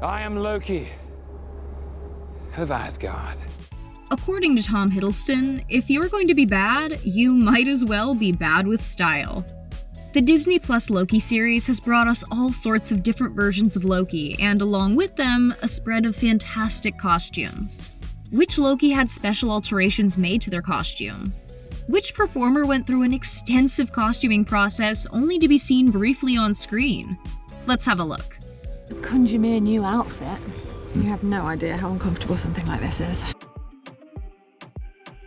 I am Loki of Asgard. According to Tom Hiddleston, if you're going to be bad, you might as well be bad with style. The Disney Plus Loki series has brought us all sorts of different versions of Loki, and along with them, a spread of fantastic costumes. Which Loki had special alterations made to their costume? Which performer went through an extensive costuming process only to be seen briefly on screen? Let's have a look. Conjure me a new outfit. You have no idea how uncomfortable something like this is.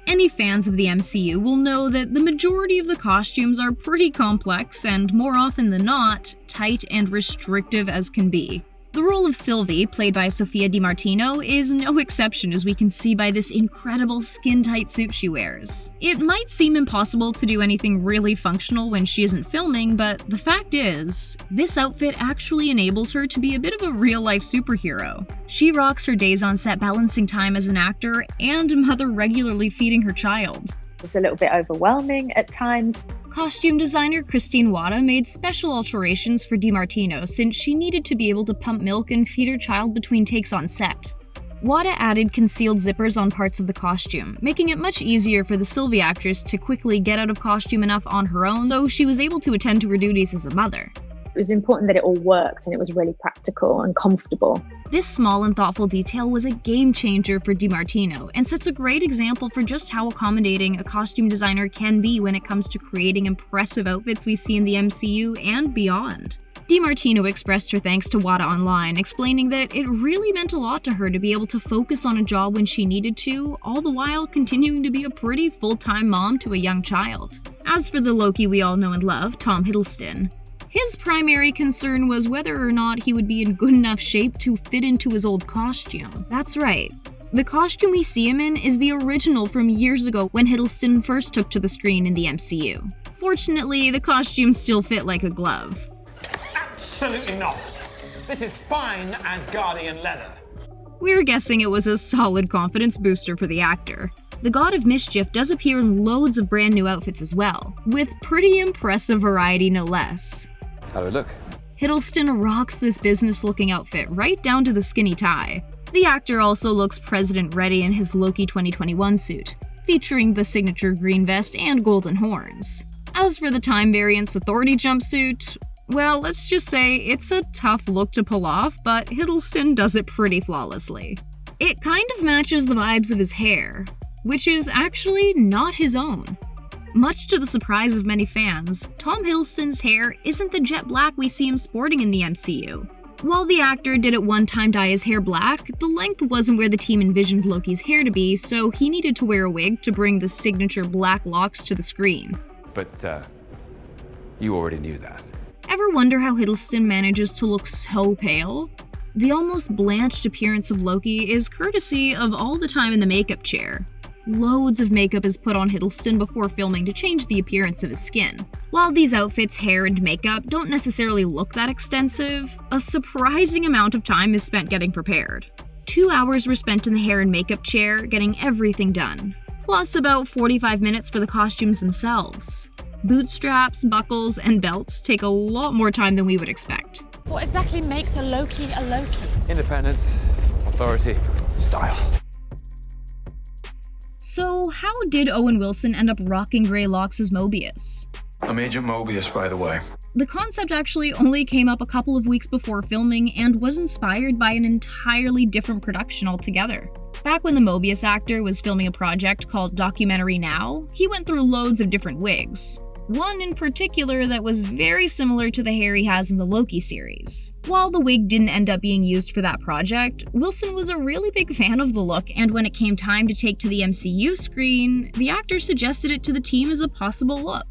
Any fans of the MCU will know that the majority of the costumes are pretty complex and, more often than not, tight and restrictive as can be. The role of Sylvie, played by Sofia Di Martino, is no exception, as we can see by this incredible skin-tight suit she wears. It might seem impossible to do anything really functional when she isn't filming, but the fact is, this outfit actually enables her to be a bit of a real-life superhero. She rocks her days on set balancing time as an actor and a mother regularly feeding her child. It's a little bit overwhelming at times. Costume designer Christina Wada made special alterations for Di Martino since she needed to be able to pump milk and feed her child between takes on set. Wada added concealed zippers on parts of the costume, making it much easier for the Sylvie actress to quickly get out of costume enough on her own so she was able to attend to her duties as a mother. It was important that it all worked and it was really practical and comfortable. This small and thoughtful detail was a game changer for Di Martino and sets a great example for just how accommodating a costume designer can be when it comes to creating impressive outfits we see in the MCU and beyond. Di Martino expressed her thanks to Wada online, explaining that it really meant a lot to her to be able to focus on a job when she needed to, all the while continuing to be a pretty full-time mom to a young child. As for the Loki we all know and love, Tom Hiddleston, his primary concern was whether or not he would be in good enough shape to fit into his old costume. That's right. The costume we see him in is the original from years ago when Hiddleston first took to the screen in the MCU. Fortunately, the costumes still fit like a glove. Absolutely not. This is fine Asgardian leather. We're guessing it was a solid confidence booster for the actor. The God of Mischief does appear in loads of brand new outfits as well, with pretty impressive variety no less. How do I look? Hiddleston rocks this business-looking outfit right down to the skinny tie. The actor also looks president-ready in his Loki 2021 suit, featuring the signature green vest and golden horns. As for the Time Variant's Authority jumpsuit, well, let's just say it's a tough look to pull off, but Hiddleston does it pretty flawlessly. It kind of matches the vibes of his hair, which is actually not his own. Much to the surprise of many fans, Tom Hiddleston's hair isn't the jet black we see him sporting in the MCU. While the actor did at one time dye his hair black, the length wasn't where the team envisioned Loki's hair to be, so he needed to wear a wig to bring the signature black locks to the screen. But, you already knew that. Ever wonder how Hiddleston manages to look so pale? The almost blanched appearance of Loki is courtesy of all the time in the makeup chair. Loads of makeup is put on Hiddleston before filming to change the appearance of his skin. While these outfits, hair, and makeup don't necessarily look that extensive, a surprising amount of time is spent getting prepared. 2 hours were spent in the hair and makeup chair, getting everything done. Plus about 45 minutes for the costumes themselves. Bootstraps, buckles, and belts take a lot more time than we would expect. What exactly makes a Loki a Loki? Independence, authority, style. So how did Owen Wilson end up rocking gray locks as Mobius? I'm Agent Mobius, by the way. The concept actually only came up a couple of weeks before filming and was inspired by an entirely different production altogether. Back when the Mobius actor was filming a project called Documentary Now, he went through loads of different wigs. One in particular that was very similar to the hair he has in the Loki series. While the wig didn't end up being used for that project, Wilson was a really big fan of the look, and when it came time to take to the MCU screen, the actor suggested it to the team as a possible look.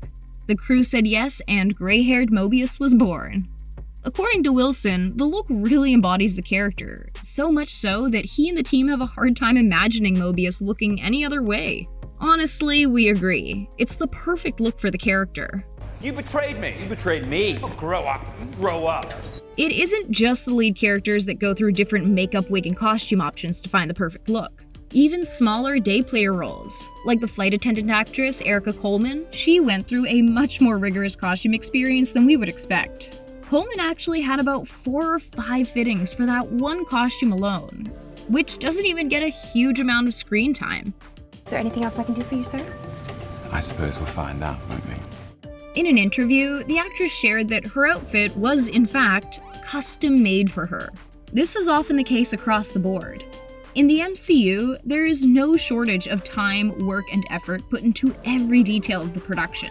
The crew said yes, and gray-haired Mobius was born. According to Wilson, the look really embodies the character, so much so that he and the team have a hard time imagining Mobius looking any other way. Honestly, we agree. It's the perfect look for the character. You betrayed me. You betrayed me. Oh, grow up. Grow up. It isn't just the lead characters that go through different makeup, wig, and costume options to find the perfect look. Even smaller day player roles, like the flight attendant actress Erica Coleman, she went through a much more rigorous costume experience than we would expect. Coleman actually had about 4 or 5 fittings for that one costume alone, which doesn't even get a huge amount of screen time. Is there anything else I can do for you, sir? I suppose we'll find out, won't we? In an interview, the actress shared that her outfit was, in fact, custom-made for her. This is often the case across the board. In the MCU, there is no shortage of time, work, and effort put into every detail of the production.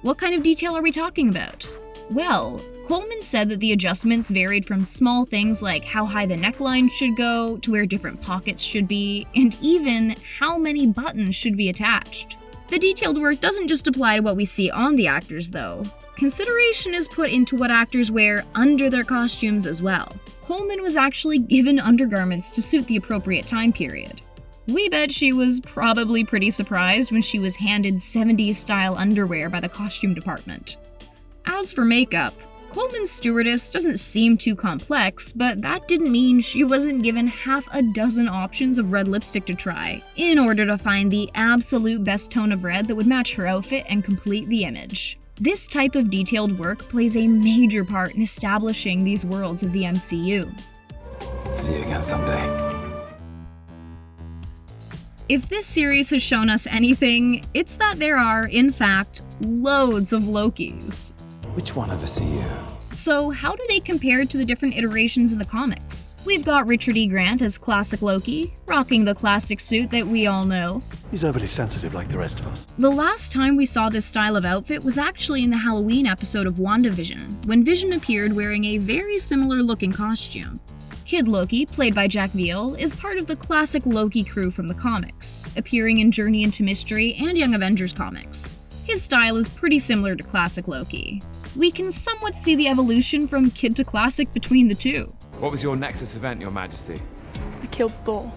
What kind of detail are we talking about? Well, Coleman said that the adjustments varied from small things like how high the neckline should go, to where different pockets should be, and even how many buttons should be attached. The detailed work doesn't just apply to what we see on the actors, though. Consideration is put into what actors wear under their costumes as well. Coleman was actually given undergarments to suit the appropriate time period. We bet she was probably pretty surprised when she was handed 70s style underwear by the costume department. As for makeup, Coleman's stewardess doesn't seem too complex, but that didn't mean she wasn't given half a dozen options of red lipstick to try in order to find the absolute best tone of red that would match her outfit and complete the image. This type of detailed work plays a major part in establishing these worlds of the MCU. See you again someday. If this series has shown us anything, it's that there are, in fact, loads of Lokis. Which one of us are you? So how do they compare to the different iterations in the comics? We've got Richard E. Grant as classic Loki, rocking the classic suit that we all know. He's overly sensitive like the rest of us. The last time we saw this style of outfit was actually in the Halloween episode of WandaVision, when Vision appeared wearing a very similar looking costume. Kid Loki, played by Jack Veal, is part of the classic Loki crew from the comics, appearing in Journey into Mystery and Young Avengers comics. His style is pretty similar to classic Loki. We can somewhat see the evolution from kid to classic between the two. What was your Nexus event, Your Majesty? I killed Thor.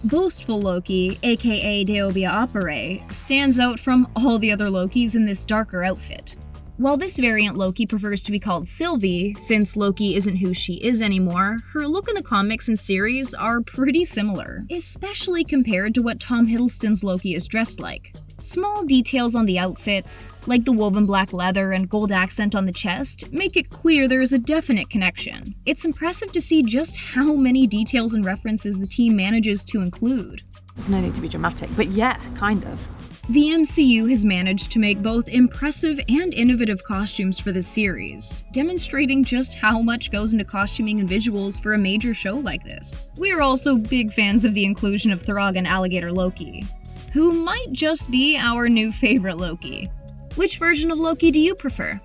Boastful Loki, aka Deobia Opere, stands out from all the other Lokis in this darker outfit. While this variant Loki prefers to be called Sylvie, since Loki isn't who she is anymore, her look in the comics and series are pretty similar, especially compared to what Tom Hiddleston's Loki is dressed like. Small details on the outfits, like the woven black leather and gold accent on the chest, make it clear there is a definite connection. It's impressive to see just how many details and references the team manages to include. There's no need to be dramatic, but yeah, kind of. The MCU has managed to make both impressive and innovative costumes for this series, demonstrating just how much goes into costuming and visuals for a major show like this. We are also big fans of the inclusion of Throg and Alligator Loki, who might just be our new favorite Loki. Which version of Loki do you prefer?